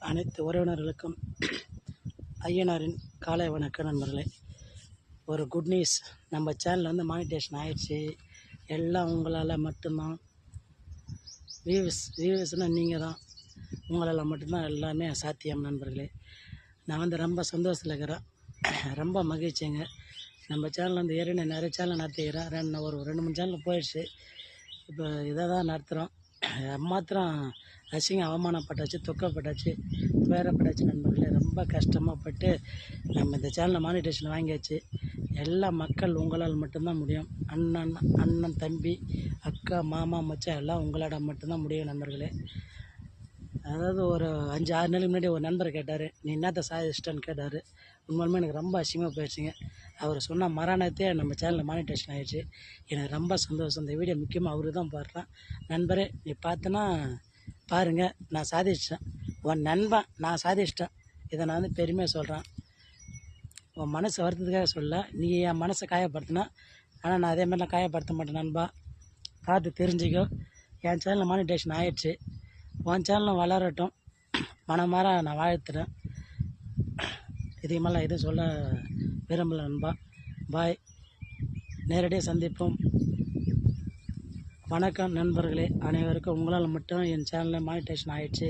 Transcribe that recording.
அனைத்து உறவினர்களுக்கும் ஐயனாரின் காலை வணக்கம் நண்பர்களே. ஒரு குட் நியூஸ், நம்ம சேனல் வந்து மானிட்டேஷன் ஆயிடுச்சு. எல்லாம் உங்களால் மட்டும்தான். வியூவர்ஸ்னால் நீங்கள் தான், உங்களால் மட்டும்தான் எல்லாமே சாத்தியம் நண்பர்களே. நான் வந்து ரொம்ப சந்தோஷத்தில் இருக்கிறேன், ரொம்ப மகிழ்ச்சிங்க. நம்ம சேனல் வந்து ஏற்கனவே நிறைய சேனல் நடத்திக்கிறேன். ஒரு 2-3 சேனல் போயிடுச்சு. இப்போ இதை தான் நடத்துகிறோம். மாத்திரம் அசிங்கம் அவமானப்பட்டாச்சு, துக்கப்பட்டாச்சு, துயரப்பட்டாச்சு நண்பர்களே. ரொம்ப கஷ்டமாகப்பட்டு நம்ம இந்த சேனலை மானிட்டேஷன் வாங்கியாச்சு. எல்லா மக்கள் உங்களால் மட்டும்தான் முடியும். அண்ணன் தம்பி அக்கா மாமா மச்சான் எல்லாம் உங்களால் மட்டும்தான் முடியும் நண்பர்களே. அதாவது ஒரு 5-6 நாளைக்கு முன்னாடி ஒரு நண்பர் கேட்டார், நீ என்னத்தை சாதிச்சிட்டேன்னு கேட்டார். உண்மையுமே எனக்கு ரொம்ப அசிங்கமாக போயிடுச்சுங்க. அவர் சொன்ன மரணத்தே நம்ம சேனலில் மானிட்டேஷன் ஆகிடுச்சு. எனக்கு ரொம்ப சந்தோஷம். இந்த வீடியோ முக்கியமாக அவரு தான் பாடுறான். நண்பரே, நீ பார்த்தனா பாருங்கள், நான் சாதிச்சிட்டேன். உன் நண்பன் நான் சாதிச்சிட்டேன். இதை நான் வந்து பெருமையாக சொல்கிறேன். உன் மனசு வருத்தத்துக்காக சொல்ல, நீ என் மனசை காயப்படுத்தினா, ஆனால் நான் அதே மாதிரிலாம் காயப்படுத்த மாட்டேன் நண்பா. பார்த்து தெரிஞ்சுக்கோ. என் சேனலில் மானிட்டேஷன் ஆகிடுச்சு. உன் சேனலும் வளரட்டும், மனமாற நான் வாழ்த்துறேன். இதே மாதிரிலாம் எதுவும் சொல்ல விரும்பல நண்பா. பாய், நேரடியாக சந்திப்போம். வணக்கம் நண்பர்களே. அனைவருக்கும் உங்களால் மட்டும் என் சேனலில் மானிட்டேஷன் ஆகிடுச்சு.